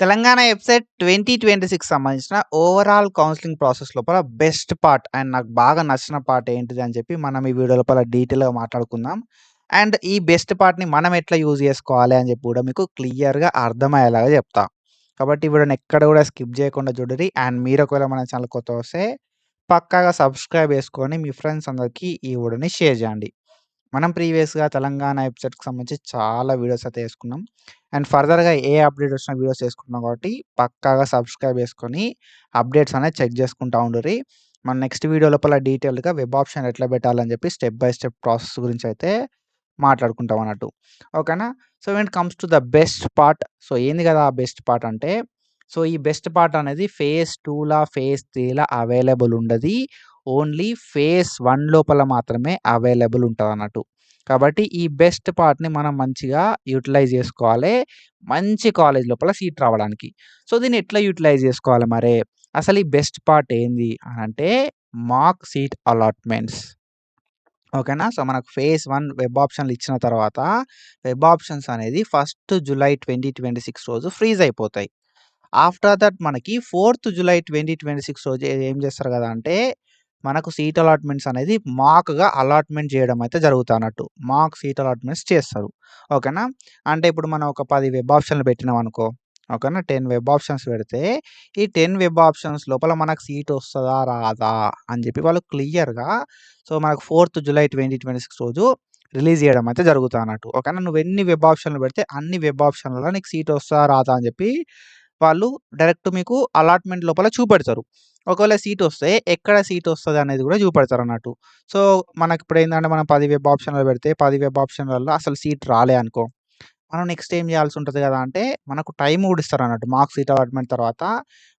Telangana website 2026 సంబంధించిన overall counselling process లోపల best part and నాకు బాగా నచ్చిన పార్ట్ ఏంటిది అని చెప్పి మనం ఈ వీడియో లోపల డీటెయిల్‌గా మాట్లాడుకుందాం. అండ్ ఈ బెస్ట్ పార్ట్‌ని మనం ఎట్లా యూజ్ చేసుకోవాలి అని చెప్పి కూడా మీకు క్లియర్‌గా అర్థమయ్యేలాగా చెప్తా. కాబట్టి ఈ వీడియోని ఎక్కడ కూడా స్కిప్ చేయకుండా చూడండి. అండ్ మీరు ఒకవేళ మన ఛానల్ కొత్తగా వస్తే పక్కాగా సబ్స్క్రైబ్ చేసుకొని మీ ఫ్రెండ్స్ అందరికీ ఈ వీడియోని షేర్ చేయండి. మనం ప్రీవియస్‌గా తెలంగాణ వెబ్‌సైట్‌కి సంబంధించి చాలా వీడియోస్ అయితే చేసుకున్నాం. అండ్ ఫర్దర్‌గా ఏ అప్డేట్ వచ్చిన వీడియోస్ చేసుకుంటున్నాం కాబట్టి పక్కాగా సబ్స్క్రైబ్ చేసుకొని అప్డేట్స్ అనేది చెక్ చేసుకుంటా ఉండుర్రి. మన నెక్స్ట్ వీడియో లోపల డీటెయిల్డ్‌గా వెబ్ ఆప్షన్ ఎట్లా పెట్టాలని చెప్పి స్టెప్ బై స్టెప్ ప్రాసెస్ గురించి అయితే మాట్లాడుకుంటాం అన్నట్టు. ఓకేనా? So, when it comes to the best part. So, ఏంది కదా ఆ బెస్ట్ పార్ట్ అంటే, సో, ఈ బెస్ట్ పార్ట్ అనేది ఫేజ్ 2లా, ఫేజ్ 3లా అవైలబుల్ ఉండది. ఓన్లీ ఫేజ్ 1 లోపల మాత్రమే అవైలబుల్ ఉంటదన్నట్టు. కాబట్టి ఈ బెస్ట్ పార్ట్‌ని మనం మంచిగా యుటిలైజ్ జేసుకోవాలే. మంచి కాలేజ్ లోపల సీట్ రావడానికి. సో, దీన్ని ఎట్లా యుటిలైజ్ జేసుకోవాలి మరే? అసలు ఈ బెస్ట్ పార్ట్ ఏంది అనంటే మాక్ సీట్ అలాట్‌మెంట్స్. ఓకేనా? సో, మనకు ఫేజ్ 1 వెబ్ ఆప్షన్‌లు ఇచ్చిన తర్వాత వెబ్ ఆప్షన్స్ అనేది ఫస్ట్ జులై 2026 రోజు ఫ్రీజ్ అయిపోతాయి. ఆఫ్టర్ దట్ మనకి 4థ్ జులై 2026 రోజు ఏం చేస్తారు కదా అంటే, మనకు సీట్ అలాట్‌మెంట్స్ అనేది మాక్‌గా అలాట్‌మెంట్ చేయడం అయితే జరుగుతన్నట్టు. మాక్ సీట్ అలాట్‌మెంట్స్ చేస్తారు. ఓకేనా? అంటే ఇప్పుడు మనం ఒక 10 వెబ్ ఆప్షన్‌లు పెట్టినామనుకో, ఓకేనా? 10 వెబ్ ఆప్షన్స్ పెడితే, ఈ 10 వెబ్ ఆప్షన్స్ లోపల మనకు సీట్ వస్తదా? రాదా? అని చెప్పి వాళ్ళు క్లియర్‌గా సో, మనకు 4థ్ జులై 2026 రోజు రిలీజ్ చేయడం అయితే జరుగుతదన్నట్టు. ఓకేనా? నువ్వెన్ని వెబ్ ఆప్షన్‌లు పెడితే అన్ని వెబ్ ఆప్షన్‌లలో నీకు సీట్ వస్తదా? రాదా? అని చెప్పి వాళ్ళు డైరెక్ట్ మీకు అలాట్‌మెంట్ లోపల చూపెడతారు. ఒకవేళ సీటొస్తే ఎక్కడ సీటొస్తదనేది గూడా చూపెడతారన్నట్టు. సో, మనకిప్పుడేందంటే మనం 10 వెబ్ ఆప్షన్‌లు పెడితే 10 వెబ్ ఆప్షన్‌లలో అసలు సీట్ రాలే అనుకో, మనం నెక్స్ట్ ఏం జేయాల్సుంటది గదా అంటే, మనకు టైమ్ గూడా ఇస్తారన్నట్టు. మార్క్ సీట్ అలాట్‌మెంట్ తర్వాత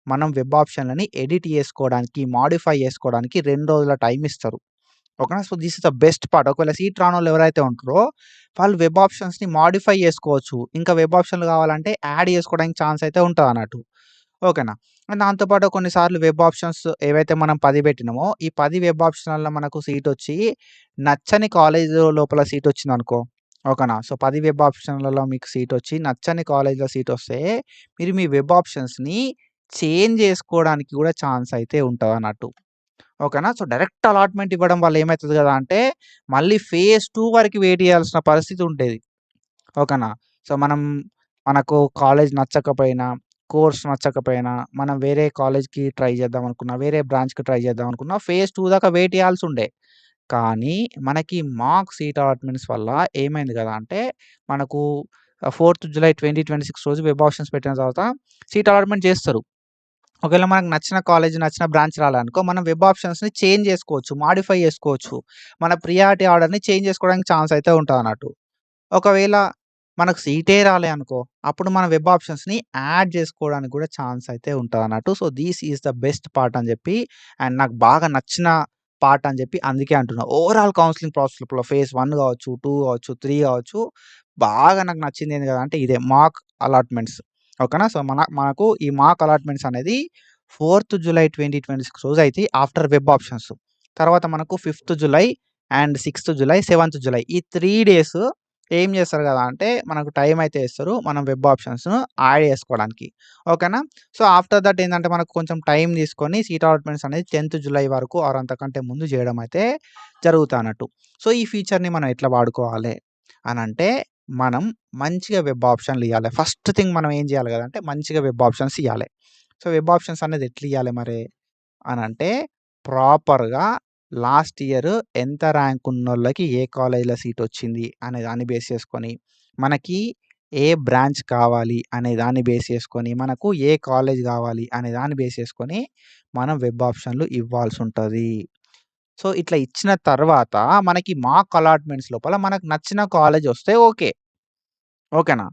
మనం వెబ్ ఆప్షన్‌లని ఎడిట్ జేసుకోవడానికి, మోడిఫై జేసుకోవడానికి 2 రోజుల టైమ్ ఇస్తారు. ఓకేనా? So, this is the best part. ఒకవేళ సీట్ రానోళ్ళు ఎవరైతే ఉంటారో, వాళ్ళు వెబ్ ఆప్షన్స్‌ని మోడిఫై జేసుకోవచ్చు. ఇంకా వెబ్ ఆప్షన్‌లు కావాలంటే యాడ్ జేసుకోవడానికి ఛాన్స్ అయితే ఉంటదన్నట్టు. ఓకేనా? అండ్ దాంతో పాటు కొన్నిసార్లు వెబ్ ఆప్షన్స్ ఏవైతే మనం 10 పెట్టినామో, ఈ 10 వెబ్ ఆప్షన్‌లలో మనకు సీటొచ్చి నచ్చని కాలేజు లోపల సీటొచ్చిందనుకో, ఓకేనా? సో, 10 వెబ్ ఆప్షన్‌లలో మీకు సీటొచ్చి నచ్చని కాలేజ్‌లో సీటొస్తే, మీరు మీ వెబ్ ఆప్షన్స్‌ని చేంజ్ జేసుకోవడానికి గూడా ఛాన్స్ అయితే ఉంటదన్నట్టు. ఓకేనా? సో, డైరెక్ట్ అలాట్‌మెంట్ ఇవ్వడం వల్ల ఏమైతది గదా అంటే, మళ్ళీ ఫేజ్ 2 వరకు వెయిట్ జేయాల్సిన పరిస్థితి ఉండేది. ఓకేనా? సో, మనకు కాలేజ్ నచ్చకపోయినా, కోర్స్ నచ్చకపోయినా, మనం వేరే కాలేజ్‌కి ట్రై చేద్దాం అనుకున్నా, వేరే బ్రాంచ్‌కి ట్రై చేద్దాం అనుకున్నా, ఫేజ్ 2 దాకా వెయిట్ చేయాల్సుండే. కానీ, మనకి మాక్ సీట్ అలాట్‌మెంట్స్ వల్ల ఏమైంది గదా అంటే, మనకు 4థ్ జులై 2026 రోజు వెబ్ ఆప్షన్స్ పెట్టిన తర్వాత సీట్ అలాట్‌మెంట్ చేస్తారు. ఒకవేళ మనకు నచ్చిన కాలేజ్, నచ్చిన బ్రాంచ్ రాలేదనుకో, మనం వెబ్ ఆప్షన్స్‌ని చేంజ్ చేసుకోవచ్చు, మోడిఫై చేసుకోవచ్చు. మన ప్రియారిటీ ఆర్డర్‌ని చేంజ్ చేసుకోవడానికి ఛాన్స్ అయితే ఉంటదన్నట్టు. ఒకవేళ మనకు సీటే రాలే అనుకో, అప్పుడు మన వెబ్ ఆప్షన్స్‌ని యాడ్ జేసుకోవడానికి గూడా ఛాన్స్ అయితే ఉంటదన్నట్టు. So, this is the best part అని జెప్పి అండ్ నాకు బాగా నచ్చిన పార్ట్ అని జెప్పి అందుకే అంటున్నా. ఓవరాల్ కౌన్సెలింగ్ ప్రాసెస్ లోపల ఫేజ్ 1 గావచ్చు, 2 గావచ్చు, 3 గావచ్చు, బాగా నాకు నచ్చిందేంది గదా అంటే ఇదే మాక్ అలాట్‌మెంట్స్. ఓకేనా? సో, మనకు ఈ మాక్ అలాట్‌మెంట్స్ అనేది 4థ్ జులై 2026 రోజు అయితాయి ఆఫ్టర్ వెబ్ ఆప్షన్స్. తర్వాత మనకు 5థ్ జులై అండ్ 6థ్ జులై, 7థ్ జులై ఈ 3 డేస్ ఏం చేస్తారు గదా అంటే, మనకు టైమ్ అయితే ఇస్తారు. మనం వెబ్ ఆప్షన్స్‌ను యాడ్ చేసుకోవడానికి. ఓకేనా? సో, ఆఫ్టర్ దట్ ఏందంటే, మనకు కొంచెం టైమ్ తీసుకొని సీట్ అలాట్‌మెంట్స్ అనేది 10థ్ జులై వరకు ఆర్ అంతకంటే ముందు జేయడం అయితే జరుగుతానట్టు. సో, ఈ ఫీచర్‌ని మనం ఎట్లా వాడుకోవాలి అనంటే, మనం మంచిగా వెబ్ ఆప్షన్‌లు ఇయ్యాలి. ఫస్ట్ థింగ్ మనం ఏం జేయాలి గదంటే, మంచిగా వెబ్ ఆప్షన్స్ ఇయ్యాలి. సో, వెబ్ ఆప్షన్స్ అనేది ఎట్లియ్యాలి మరి అనంటే, ప్రాపర్‌గా లాస్ట్ ఇయర్ ఎంత ర్యాంక్ ఉన్నోళ్ళకి ఏ కాలేజ్‌లో సీటొచ్చింది అనే దాన్ని బేస్ చేసుకొని, మనకి ఏ బ్రాంచ్ కావాలి అనే దాన్ని బేస్ చేసుకొని, మనకు ఏ కాలేజ్ గావాలి అనే దాన్ని బేస్ చేసుకొని, మనం వెబ్ ఆప్షన్‌లు ఇవ్వాల్సుంటది. సో, ఇట్లా ఇచ్చిన తర్వాత మనకి మాక్ అలాట్‌మెంట్స్ లోపల మనకు నచ్చిన కాలేజొస్తే ఓకే. ఓకేనా?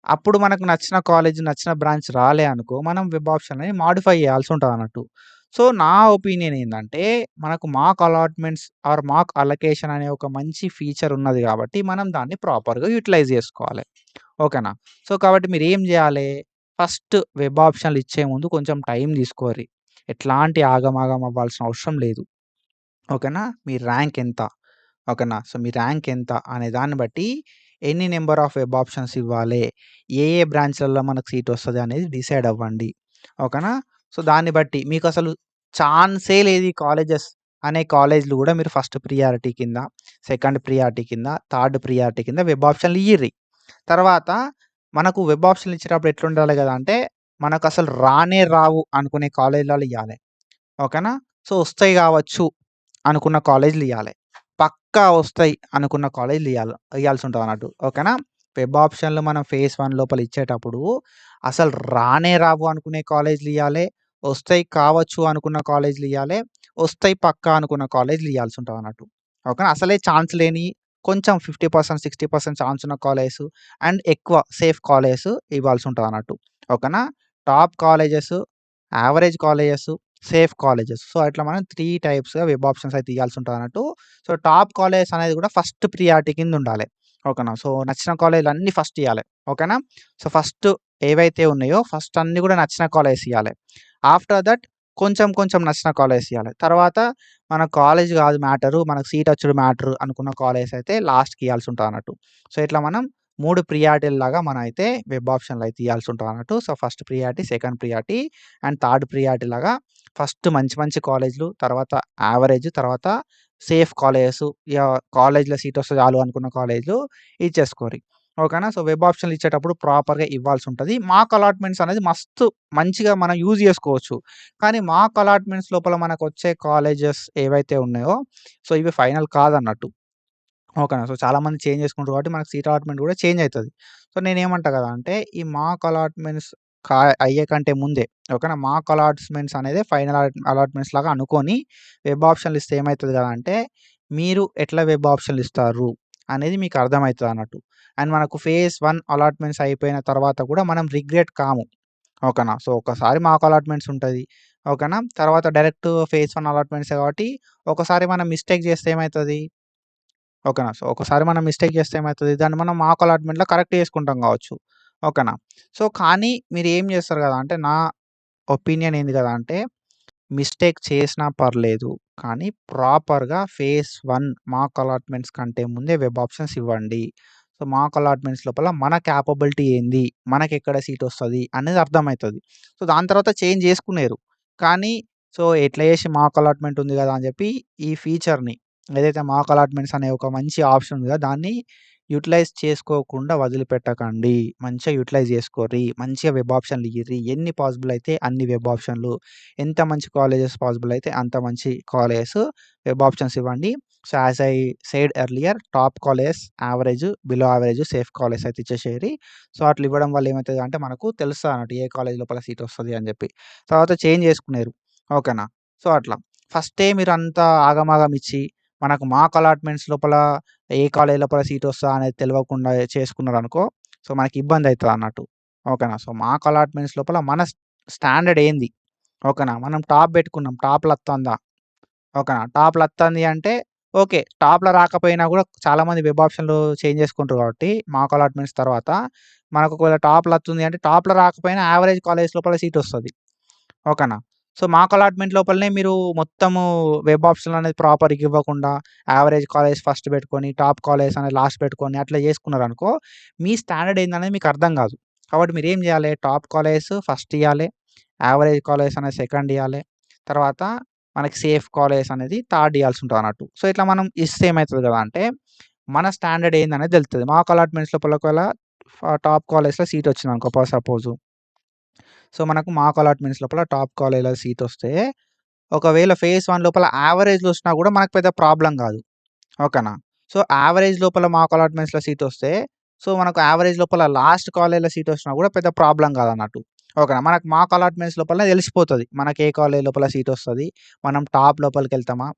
అప్పుడు మనకు నచ్చిన కాలేజ్, నచ్చిన బ్రాంచ్ రాలే అనుకో, మనం వెబ్ ఆప్షన్‌లని మోడిఫై చేయాల్సుంటదన్నట్టు. సో, నా ఒపీనియన్ ఏందంటే, మనకు మాక్ అలాట్‌మెంట్స్ ఆర్ మాక్ అలొకేషన్ అనే ఒక మంచి ఫీచర్ ఉన్నది గాబట్టి, మనం దాన్ని ప్రాపర్‌గా యుటిలైజ్ జేసుకోవాలి. ఓకేనా? సో, కాబట్టి మీరేం జేయాలే, ఫస్ట్ వెబ్ ఆప్షన్‌లు ఇచ్చే ముందు కొంచెం టైం తీసుకోర్రి. ఎట్లాంటి ఆగమాగం అవ్వాల్సిన అవసరం లేదు. ఓకేనా? మీ ర్యాంక్ ఎంత? ఓకేనా? సో, మీ ర్యాంక్ ఎంత అనే దాన్ని బట్టి ఎన్ని నంబర్ ఆఫ్ వెబ్ ఆప్షన్స్ ఇవ్వాలే, ఏ ఏ బ్రాంచ్‌లలో మనకు సీట్ వస్తది అనేది డిసైడ్ అవ్వండి. ఓకేనా? సో, దాన్ని బట్టి మీకసలు ఛాన్సే లేదు ఈ కాలేజెస్ అనే కాలేజ్‌లు గూడా మీరు ఫస్ట్ ప్రియారిటీ కింద, సెకండ్ ప్రియారిటీ కింద, థర్డ్ ప్రియారిటీ కింద వెబ్ ఆప్షన్‌లు ఇయ్యిర్రి. తర్వాత మనకు వెబ్ ఆప్షన్‌లు ఇచ్చేటప్పుడు ఎట్లుండాలి గదా! అంటే మనకసలు రానే రావు అనుకునే కాలేజ్‌లలో ఇయ్యాలే. ఓకేనా? సో, వస్తాయి గావచ్చు అనుకున్న కాలేజ్‌లియ్యాలే. పక్కా వస్తాయి అనుకున్న కాలేజ్‌లియ్యాల ఇయ్యాల్సుంటదన్నట్టు. ఓకేనా? వెబ్ ఆప్షన్‌లు మనం ఫేజ్ 1 లోపల ఇచ్చేటప్పుడు అసలు రానే రావు అనుకునే కాలేజ్‌లియ్యాలే. వస్తాయి కావచ్చు అనుకున్న కాలేజ్‌లియ్యాలే. వస్తాయి పక్కా అనుకున్న కాలేజ్‌లియ్యాల్సుంటదన్నట్టు. ఓకేనా? అసలే ఛాన్స్ లేని కొంచెం 50%, 60% ఛాన్స్ ఉన్న కాలేజెస్ అండ్ ఎక్కువ సేఫ్ కాలేజెస్ ఇవ్వాల్సుంటదన్నట్టు. ఓకేనా? Top colleges, average colleges, safe colleges. So, అట్లా మనం 3 టైప్స్‌గా వెబ్ ఆప్షన్స్ అయితే ఇయ్యాల్సుంటదన్నట్టు. సో, టాప్ కాలేజెస్ అనేది గూడా ఫస్ట్ ప్రియారిటీ కిందుండాలే. ఓకేనా? సో, నచ్చిన కాలేజ్‌లన్నీ ఫస్ట్ ఇయ్యాలే. ఓకేనా? సో, ఫస్ట్ ఏవైతే ఉన్నాయో ఫస్ట్ అన్నీ గూడా నచ్చిన కాలేజెస్ ఇయ్యాలే. ఆఫ్టర్ దట్ కొంచెం కొంచెం నచ్చిన కాలేజెస్ ఇయ్యాలే. తర్వాత మన కాలేజ్ గాదు మ్యాటరు, మనకు సీట్ వచ్చుడు మ్యాటరు అనుకున్న కాలేజెస్ అయితే లాస్ట్‌కి ఇయ్యాల్సుంటదన్నట్టు. సో, ఇట్లా మనం 3 ప్రియారిటీల్లాగా మనం అయితే వెబ్ ఆప్షన్‌లు అయితే ఇయ్యాల్సుంటదన్నట్టు. So, first priority, second priority and third priority లాగా ఫస్ట్ మంచి మంచి కాలేజ్‌లు, తర్వాత యావరేజ్, తర్వాత సేఫ్ కాలేజెస్, ఇగ కాలేజ్‌లో సీట్ వస్తే చాలు అనుకున్న కాలేజ్‌లు ఇచ్చేసుకోరి. ఓకేనా? సో, వెబ్ ఆప్షన్‌లు ఇచ్చేటప్పుడు ప్రాపర్‌గా ఇవ్వాల్సుంటది. మాక్ అలాట్‌మెంట్స్ అనేది మస్తు మంచిగా మనం యూజ్ చేసుకోవచ్చు. కానీ మాక్ అలాట్‌మెంట్స్ లోపల మనకొచ్చే కాలేజెస్ ఏవైతే ఉన్నాయో, సో, ఇవి ఫైనల్ కాదన్నట్టు. ఓకేనా. సో, చాలామంది చేంజ్ చేసుకుంటారు కాబట్టి మనకు సీట్ అలాట్‌మెంట్ కూడా చేంజ్ అయితది. సో, నేనేమంటా కదా! అంటే ఈ మాక్ అలాట్‌మెంట్స్ అయ్యే కంటే ముందే ఓకేనా. మాక్ అలాట్‌మెంట్స్ అనేది ఫైనల్ అలాట్‌మెంట్స్ లాగా అనుకోని వెబ్ ఆప్షన్‌లు ఇస్తే ఏమైతది కదా! అంటే మీరు ఎట్లా వెబ్ ఆప్షన్‌లు ఇస్తారు అనేది మీకు అర్థమైతదన్నట్టు. అండ్ మనకు ఫేజ్ 1 అలాట్‌మెంట్స్ అయిపోయిన తర్వాత కూడా మనం రిగ్రెట్ కాము. ఓకేనా. సో, ఒకసారి మాక్ అలాట్‌మెంట్స్ ఉంటది. ఓకేనా. తర్వాత డైరెక్ట్ ఫేజ్ 1 అలాట్‌మెంట్సే కాబట్టి ఒకసారి మనం మిస్టేక్ చేస్తే ఏమైతది? ఓకేనా. సో, ఒకసారి మనం మిస్టేక్ చేస్తే ఏమైతది? దాన్ని మనం మాక్ అలాట్‌మెంట్‌లో కరెక్ట్ చేసుకుంటాం గావచ్చు. ఓకేనా. సో, కానీ మీరేం చేస్తారు గదా! అంటే నా ఒపీనియన్ ఏంది గదా! అంటే మిస్టేక్ చేసినా పర్లేదు. కానీ ప్రాపర్‌గా ఫేజ్ 1 మాక్ అలాట్‌మెంట్స్ కంటే ముందే వెబ్ ఆప్షన్స్ ఇవ్వండి. సో, మాక్ అలాట్‌మెంట్స్ లోపల మన కేపబిలిటీ ఏంది? మనకెక్కడ సీటొస్తది? అనేది అర్థమైతది. సో, దాని తర్వాత చేంజ్ చేసుకునేరు. కానీ సో, ఎట్లా చేసి మాక్ అలాట్‌మెంట్ ఉంది గదా! అని చెప్పి ఈ ఫీచర్‌ని ఏదైతే మాక్ అలాట్‌మెంట్స్ అనే ఒక మంచి ఆప్షన్ ఉంది గదా! దాన్ని యుటిలైజ్ చేసుకోకుండా వదిలిపెట్టకండి. మంచిగా యుటిలైజ్ చేసుకోర్రి. మంచిగా వెబ్ ఆప్షన్‌లు ఇయ్యిర్రి. ఎన్ని పాసిబుల్ అయితే అన్ని వెబ్ ఆప్షన్‌లు ఎంత మంచి కాలేజెస్ పాసిబుల్ అయితే అంత మంచి కాలేజెస్ వెబ్ ఆప్షన్స్ ఇవ్వండి. So, as I said earlier top colleges, average, below average, safe colleges అయితే ఇచ్చేసేయండి. సో, అట్లా ఇవ్వడం వల్ల ఏమైతదంటే మనకు తెలుస్తదన్నట్టు ఏ కాలేజ్ లోపల సీట్ వస్తది అని జెప్పి. తర్వాత చేంజ్ చేసుకునేరు. ఓకేనా. సో, అట్లా. ఫస్టే మీరంతా ఆగమాగం ఇచ్చి మనకు మాక్ అలాట్‌మెంట్స్ లోపల ఏ కాలేజ్ లోపల సీట్ వస్తదా అనేది తెలవకుండా చేసుకున్నారనుకో, సో, మనకి ఇబ్బందయితదన్నట్టు. ఓకేనా. సో, మాక్ అలాట్‌మెంట్స్ లోపల మన స్టాండర్డ్ ఏంది? ఓకేనా. మనం టాప్ బెట్టుకున్నాం. టాప్‌లో అత్తందా? ఓకేనా. టాప్‌లో అత్తంది అంటే ఓకే. టాప్‌లో రాకపోయినా గూడా చాలామంది వెబ్ ఆప్షన్‌లు చేంజ్ చేసుకుంటారు కాబట్టి మాక్ అలాట్‌మెంట్స్ తర్వాత మనకు ఒకవేళ టాప్‌లో అత్తుంది అంటే టాప్‌లో రాకపోయినా యావరేజ్ కాలేజ్ లోపల సీటొస్తది. ఓకేనా. సో, మాక్ అలాట్‌మెంట్ లోపలనే మీరు మొత్తము వెబ్ ఆప్షన్‌లు అనేది ప్రాపర్‌గా ఇవ్వకుండా యావరేజ్ కాలేజ్ ఫస్ట్ బెట్టుకొని, టాప్ కాలేజ్ అనేది లాస్ట్ పెట్టుకొని అట్లా చేసుకున్నారనుకో, మీ స్టాండర్డ్ ఏందనేది మీకు అర్థం గాదు. కాబట్టి మీరేం జేయాలే టాప్ కాలేజెస్ ఫస్ట్ ఇయ్యాలే. యావరేజ్ కాలేజెస్ అనేది సెకండ్ ఇయ్యాలే. తర్వాత మనకి సేఫ్ కాలేజెస్ అనేది థర్డ్ ఇయ్యాల్సుంటదన్నట్టు. సో, ఇట్లా మనం ఇస్తే ఏమైతది గదా! అంటే మన స్టాండర్డ్ ఏందనేది దెలుతది. మాక్ అలాట్‌మెంట్స్ లోపల ఒకవేళ టాప్ కాలేజ్‌లో సీట్ వచ్చిందనుకో సపోజు. సో, మనకు మాక్ అలాట్‌మెంట్స్ లోపల టాప్ కాలేజ్‌లో సీటొస్తే ఒకవేళ ఫేజ్ 1 లోపల యావరేజ్‌లో వచ్చినా గూడా మనకు పెద్ద ప్రాబ్లమ్ గాదు. ఓకేనా. సో, యావరేజ్ లోపల మాక్ అలాట్‌మెంట్స్‌లో సీటొస్తే, సో, మనకు యావరేజ్ లోపల లాస్ట్ కాలేజ్‌లో సీటొచ్చినా గూడా పెద్ద ప్రాబ్లమ్ గాదన్నట్టు. ఓకేనా. మనకు మాక్ అలాట్‌మెంట్స్ లోపలనే తెలిసిపోతది. మనకి ఏ కాలేజ్ లోపల సీటొస్తది. మనం టాప్ లోపలికెళ్తామా?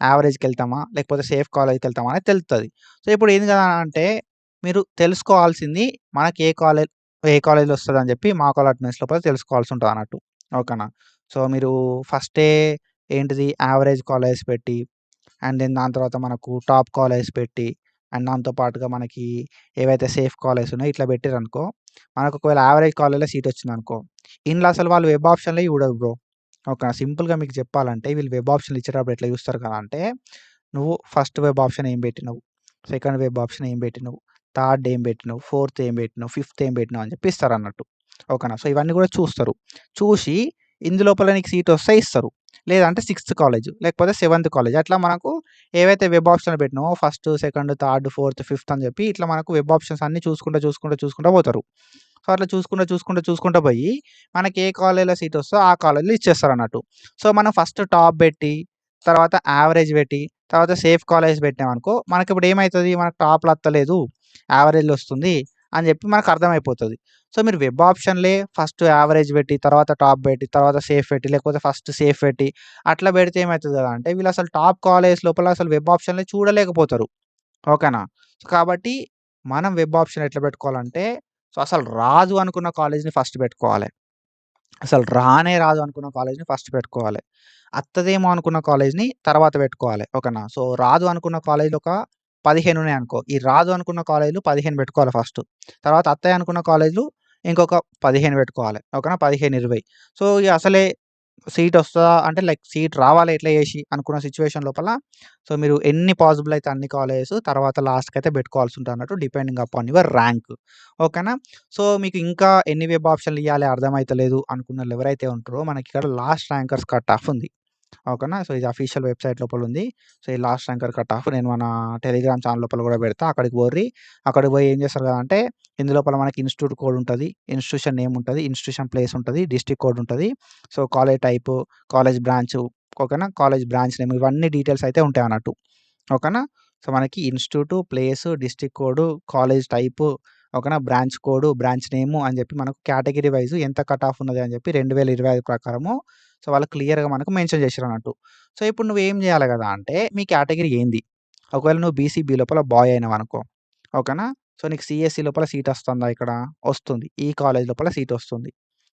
యావరేజ్‌కెళ్తామా? లేకపోతే సేఫ్ కాలేజ్‌కెళ్తామా అనేది తెలుస్తది. సో, ఇప్పుడు ఏంది కదా అంటే, మీరు తెలుసుకోవాల్సింది మనకి ఏ కాలేజ్‌లో వస్తదని జెప్పి మాక్ అలాట్‌మెంట్స్ లోపల తెలుసుకోవాల్సి ఉంటదన్నట్టు. ఓకేనా. సో, మీరు ఫస్టే ఏంటిది యావరేజ్ కాలేజెస్ పెట్టి అండ్ దెన్ దాని తర్వాత మనకు టాప్ కాలేజెస్ పెట్టి, అండ్ దాంతో పాటుగా మనకి ఏవైతే సేఫ్ కాలేజెస్ ఉన్నాయో ఇట్లా పెట్టిర్రనుకో, మనకు ఒకవేళ యావరేజ్ కాలేజ్‌లో సీటొచ్చిందనుకో, ఇండ్ల అసలు వాళ్ళు వెబ్ ఆప్షన్‌లే చూడరు బ్రో. ఓకే. సింపుల్‌గా మీకు చెప్పాలంటే వీళ్ళు వెబ్ ఆప్షన్‌లు ఇచ్చేటప్పుడు ఎట్లా చూస్తారు కదా అంటే, నువ్వు ఫస్ట్ వెబ్ ఆప్షన్ ఏం పెట్టినవు? సెకండ్ వెబ్ ఆప్షన్ ఏం పెట్టినవు? థర్డ్ ఏం పెట్టినావు, ఫోర్త్ ఏం పెట్టినావు, ఫిఫ్త్ ఏం పెట్టినావు అని చెప్పి ఇస్తారన్నట్టు. ఓకేనా. సో, ఇవన్నీ కూడా చూస్తారు. చూసి ఇందులోపల నీకు సీట్ వస్తే ఇస్తారు. లేదంటే సిక్స్త్ కాలేజ్, లేకపోతే సెవెంత్ కాలేజ్. అట్లా మనకు ఏవైతే వెబ్ ఆప్షన్‌లు పెట్టినామో first, second, third, fourth, fifth అని చెప్పి ఇట్లా మనకు వెబ్ ఆప్షన్స్ అన్నీ చూసుకుంటా పోతారు. సో, అట్లా చూసుకుంటా పోయి మనకి ఏ కాలేజ్‌లో సీట్ వస్తదో ఆ కాలేజ్‌లో ఇచ్చేస్తారన్నట్టు. సో, మనం ఫస్ట్ టాప్ పెట్టి, తర్వాత యావరేజ్ పెట్టి, తర్వాత సేఫ్ కాలేజ్ పెట్టామనుకో మనకిప్పుడు ఏమైతది, మనకు టాప్‌లో వత్తలేదు, యావరేజ్‌లో వస్తుంది అని చెప్పి మనకు అర్థమైపోతది. సో, మీరు వెబ్ ఆప్షన్‌లే ఫస్ట్ యావరేజ్ పెట్టి, తర్వాత టాప్ పెట్టి, తర్వాత సేఫ్ పెట్టి, లేకపోతే ఫస్ట్ సేఫ్ పెట్టి అట్లా పెడితే ఏమైతది కదా అంటే వీళ్ళసలు టాప్ కాలేజ్ లోపల అసలు వెబ్ ఆప్షన్‌లే చూడలేకపోతారు. ఓకేనా. సో, కాబట్టి మనం వెబ్ ఆప్షన్ ఎట్లా పెట్టుకోవాలంటే, సో, అసలు రాదు అనుకున్న కాలేజ్‌ని ఫస్ట్ పెట్టుకోవాలి. అసలు రానే రాదు అనుకున్న కాలేజ్‌ని ఫస్ట్ పెట్టుకోవాలి. అత్తదేమో అనుకున్న కాలేజ్‌ని తర్వాత పెట్టుకోవాలి. ఓకేనా. సో, రాదు అనుకున్న కాలేజ్‌లు ఒక 15 ఉన్నాయనుకో. ఈ రాదు అనుకున్న కాలేజ్‌లు 15 పెట్టుకోవాలి ఫస్ట్. తర్వాత అత్తయి అనుకున్న కాలేజ్‌లు ఇంకొక 15 పెట్టుకోవాలి. ఓకేనా. 15, 20. సో, ఇగ అసలే సీట్ వస్తదా అంటే లైక్ సీట్ రావాలి ఎట్లా చేసి అనుకున్న సిట్యుయేషన్ లోపల సో, మీరు ఎన్ని పాసిబుల్ అయితే అన్ని కాలేజెస్ తర్వాత లాస్ట్‌కైతే పెట్టుకోవాల్సి ఉంటదన్నట్టు డిపెండింగ్ అపాన్ యువర్ ర్యాంక్. ఓకేనా. సో, మీకు ఇంకా ఎన్ని వెబ్ ఆప్షన్‌లు ఇయ్యాలి అర్థమైతలేదు అనుకున్నోళ్ళు ఎవరైతే ఉంటారో మనకిక్కడ లాస్ట్ ర్యాంకర్స్ కట్ ఆఫ్ ఉంది. ఓకేనా. సో, ఇది అఫీషియల్ వెబ్‌సైట్ లోపలుంది. సో, ఈ లాస్ట్ ర్యాంకర్ కట్ ఆఫ్ నేను మన టెలిగ్రామ్ ఛానల్ లోపల కూడా పెడతా. అక్కడికి పోర్రి. అక్కడికి పోయి ఏం చేస్తారు కదా అంటే ఇందులోపల మనకి ఇన్‌స్టిట్యూట్ కోడ్ ఉంటది. ఇన్‌స్టిట్యూషన్ నేమ్ ఉంటది. ఇన్‌స్టిట్యూషన్ ప్లేస్ ఉంటది. డిస్ట్రిక్ట్ కోడ్ ఉంటది. So, college type, college branch ఓకేనా. కాలేజ్ బ్రాంచ్ నేమ్ ఇవన్నీ డీటెయిల్స్ అయితే ఉంటాయన్నట్టు. ఓకేనా. సో, మనకి institute, place, district code, college type ఓకేనా. బ్రాంచ్ కోడు, బ్రాంచ్ నేము అని చెప్పి మనకు కేటగిరీ వైస్ ఎంత కట్ ఆఫ్ ఉన్నది అని చెప్పి 2025 ప్రకారము సో, వాళ్ళు క్లియర్‌గా మనకు మెన్షన్ చేసిరన్నట్టు. సో, ఇప్పుడు నువ్వేం జేయాలి గదా అంటే మీ కేటగిరీ ఏంది? ఒకవేళ నువ్వు బీసీబీ లోపల బాయ్ అయినావనుకో. ఓకేనా. సో, నీకు సీఎస్‌ఈ లోపల సీట్ వస్తుందా ఇక్కడ? వస్తుంది. ఈ కాలేజ్ లోపల సీట్ వస్తుంది.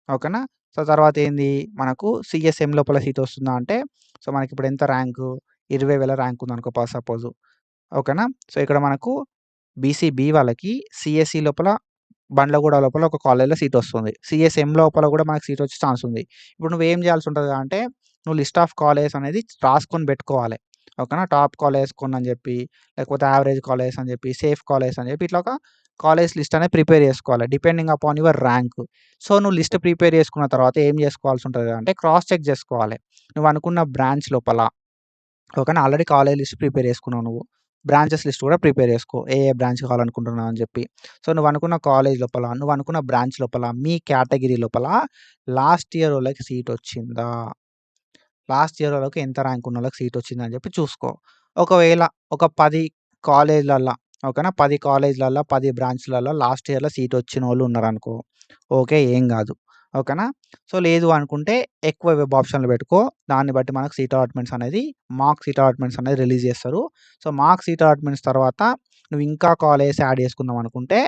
ఓకేనా. సో, తర్వాత ఏంది మనకు సీఎస్ఎం లోపల సీట్ వస్తుందా అంటే సో, మనకిప్పుడు ఎంత ర్యాంకు 20,000 ర్యాంక్ ఉందనుకో సపోజు. ఓకేనా. సో, ఇక్కడ మనకు బీసీబీ వాళ్ళకి సీఎస్‌ఈ లోపల బండ్లగూడ లోపల ఒక కాలేజ్‌లో సీటొస్తుంది. సీఎస్ఎం లోపల గూడా మనకు సీటొచ్చే ఛాన్స్ ఉంది. ఇప్పుడు నువ్వేం జేయాల్సి ఉంటది అంటే, నువ్వు లిస్ట్ ఆఫ్ కాలేజెస్ అనేది రాసుకొని బెట్టుకోవాలి. ఓకేనా. టాప్ కాలేజెస్ కొన్నని జెప్పి, లేకపోతే యావరేజ్ కాలేజెస్ అని జెప్పి, సేఫ్ కాలేజెస్ అని జెప్పి ఇట్లా ఒక కాలేజ్ లిస్ట్ అనేది ప్రిపేర్ జేసుకోవాలి. Depending upon your rank. So, నువ్వు లిస్ట్ ప్రిపేర్ జేసుకున్న తర్వాత ఏం జేసుకోవాల్సి ఉంటది అంటే, క్రాస్ చెక్ జేసుకోవాలి. నువ్వనుకున్న బ్రాంచ్ లోపల ఓకేనా. ఆల్రెడీ కాలేజ్ లిస్ట్ ప్రిపేర్ చేసుకున్నావు నువ్వు. బ్రాంచెస్ లిస్ట్ కూడా ప్రిపేర్ చేసుకో. ఏ ఏ బ్రాంచ్ కావాలనుకుంటున్నావు అని చెప్పి. సో, నువ్వనుకున్న కాలేజ్ లోపల, నువ్వనుకున్న బ్రాంచ్ లోపల, మీ కేటగిరీ లోపల లాస్ట్ ఇయర్ ఓళ్ళకి సీటొచ్చిందా? లాస్ట్ ఇయర్ వరకు ఎంత ర్యాంక్ ఉన్నోళ్ళకి సీట్ వచ్చిందని చెప్పి చూసుకో. ఒకవేళ ఒక 10 కాలేజ్‌లల్ల ఓకేనా. 10 కాలేజ్‌లల్ల, 10 బ్రాంచ్‌లల్ల లాస్ట్ ఇయర్‌లో సీట్ వచ్చినోళ్ళు ఉన్నారనుకో. ఓకే. ఏం గాదు. ఓకేనా. సో, లేదు అనుకుంటే ఎక్కువ వెబ్ ఆప్షన్‌లు పెట్టుకో. దాన్ని బట్టి మనకు సీట్ అలాట్‌మెంట్స్ అనేది మాక్ సీట్ అలాట్‌మెంట్స్ అనేది రిలీజ్ చేస్తారు. సో, మాక్ సీట్ అలాట్‌మెంట్స్ తర్వాత నువ్వు ఇంకా కాలేజెస్ యాడ్ చేసుకుందాం అనుకుంటే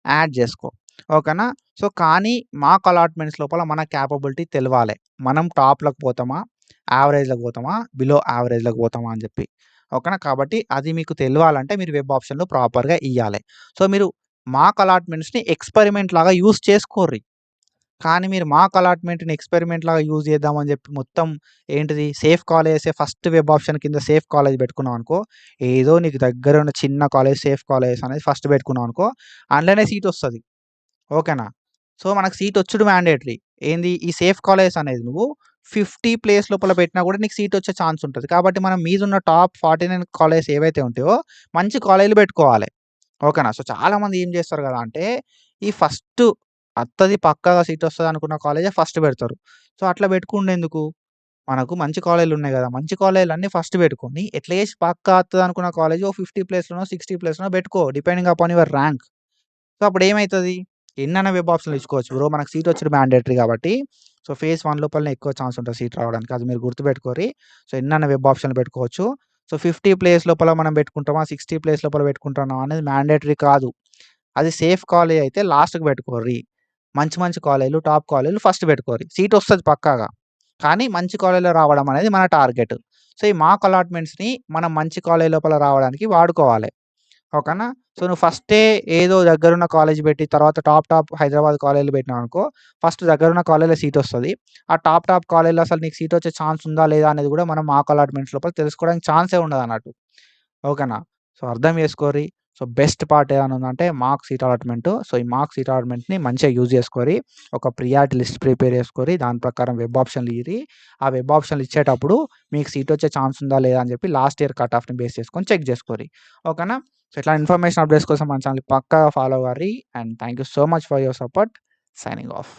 యాడ్ జేసుకో. ఓకేనా. సో, కానీ మాక్ అలాట్‌మెంట్స్ లోపల మన కేపబిలిటీ తెలవాలే. మనం టాప్‌లోకి పోతామా? యావరేజ్‌లోకి పోతామా? బిలో యావరేజ్‌లోకి పోతామా అని జెప్పి. ఓకేనా. కాబట్టి అది మీకు తెలవాలంటే మీరు వెబ్ ఆప్షన్‌లు ప్రాపర్‌గా ఇయ్యాలే. సో, మీరు మాక్ అలాట్‌మెంట్స్‌ని ఎక్స్‌పెరిమెంట్ లాగా యూజ్ చేసుకోర్రి. కానీ మీరు మాక్ అలాట్‌మెంట్‌ని ఎక్స్‌పెరిమెంట్ లాగా యూజ్ చేద్దామని జెప్పి మొత్తం ఏంటిది సేఫ్ కాలేజెసే ఫస్ట్ వెబ్ ఆప్షన్ కింద సేఫ్ కాలేజ్ పెట్టుకున్నావనుకో, ఏదో నీకు దగ్గరున్న చిన్న కాలేజ్ సేఫ్ కాలేజెస్ అనేది ఫస్ట్ పెట్టుకున్నావనుకో, అందులోనే సీటొస్తది. ఓకేనా. సో, మనకు సీటొచ్చుడు మ్యాండేటరీ. ఏంది ఈ సేఫ్ కాలేజెస్ అనేది నువ్వు 50 ప్లేస్ లోపల పెట్టినా గూడా నీకు సీటొచ్చే ఛాన్స్ ఉంటది. కాబట్టి మనం మీదున్న టాప్ 49 కాలేజెస్ ఏవైతే ఉంటాయో మంచి కాలేజ్‌లు పెట్టుకోవాలి. ఓకేనా. సో, చాలామంది ఏం జేస్తారు గదా అంటే, ఈ ఫస్ట్ అత్తది పక్కాగా సీటొస్తదనుకున్న కాలేజే ఫస్ట్ బెడతారు. సో, అట్లా బెట్టుకుండెందుకు? మనకు మంచి కాలేజ్‌లున్నాయి గదా! మంచి కాలేజ్‌లన్నీ ఫస్ట్ బెట్టుకొని, ఎట్లా జేసి పక్కా అత్తదనుకున్న కాలేజ్ ఓ 50 ప్లేస్‌లోనో, 60 ప్లేస్‌లోనో బెట్టుకో depending upon your rank. So, అప్పుడేమైతది? ఎన్నన్నా వెబ్ ఆప్షన్‌లు ఇచ్చుకోవచ్చు బ్రో. మనకు సీటొచ్చుడు మ్యాండేటరీ గాబట్టి, సో, ఫేజ్ 1 లోపలనే ఎక్కువ ఛాన్స్ ఉంటది సీట్ రావడానికి. అది మీరు గుర్తుపెట్టుకోర్రి. సో, ఎన్నన్నా వెబ్ ఆప్షన్‌లు పెట్టుకోవచ్చు. సో, 50 ప్లేస్ లోపల మనం పెట్టుకుంటామా? 60 ప్లేస్ లోపల పెట్టుకుంటున్నామా? అనేది మ్యాండేటరీ కాదు. అది సేఫ్ కాలేజ్ అయితే లాస్ట్‌కి పెట్టుకోర్రి. మంచి మంచి కాలేజ్‌లు, టాప్ కాలేజ్‌లు ఫస్ట్ పెట్టుకోర్రి. సీటొస్తది పక్కాగా. కానీ మంచి కాలేజ్‌లో రావడం అనేది మన టార్గెట్. సో, ఈ మాక్ అలాట్‌మెంట్స్‌ని మనం మంచి కాలేజ్ లోపల రావడానికి వాడుకోవాలి. ఓకేనా. సో, నువ్వు ఫస్టే ఏదో దగ్గరున్న కాలేజ్ పెట్టి తర్వాత టాప్ హైదరాబాద్ కాలేజ్‌లు పెట్టినావనుకో, ఫస్ట్ దగ్గరున్న కాలేజ్‌లో సీటొస్తది. ఆ టాప్ కాలేజ్‌లో అసలు నీకు సీటొచ్చే ఛాన్స్ ఉందా? లేదా? అనేది గూడా మనం మాక్ అలాట్‌మెంట్స్ లోపల తెలుసుకోవడానికి ఛాన్సే ఉండదన్నట్టు. ఓకేనా. సో, అర్థం చేసుకోర్రి. సో, బెస్ట్ పార్ట్ ఏదైనా ఉందంటే మాక్ సీట్ అలాట్‌మెంటు. సో, ఈ మాక్ సీట్ అలాట్‌మెంట్‌ని మంచిగా యూజ్ చేసుకొని, ఒక ప్రియారిటీ లిస్ట్ ప్రిపేర్ చేసుకొని, దాని ప్రకారం వెబ్ ఆప్షన్‌లు ఇయ్యిరి. ఆ వెబ్ ఆప్షన్‌లు ఇచ్చేటప్పుడు మీకు సీట్ వచ్చే ఛాన్స్ ఉందా లేదా అని చెప్పి లాస్ట్ ఇయర్ కట్ ఆఫ్‌ని బేస్ చేసుకొని చెక్ చేసుకోరి. ఓకేనా? సో, ఇట్లాంటి ఇన్ఫర్మేషన్ అప్డేట్స్ కోసం మన ఛానెల్‌ని పక్కాగా ఫాలో అవ్వర్రి. And thank you so much for your support. Signing of.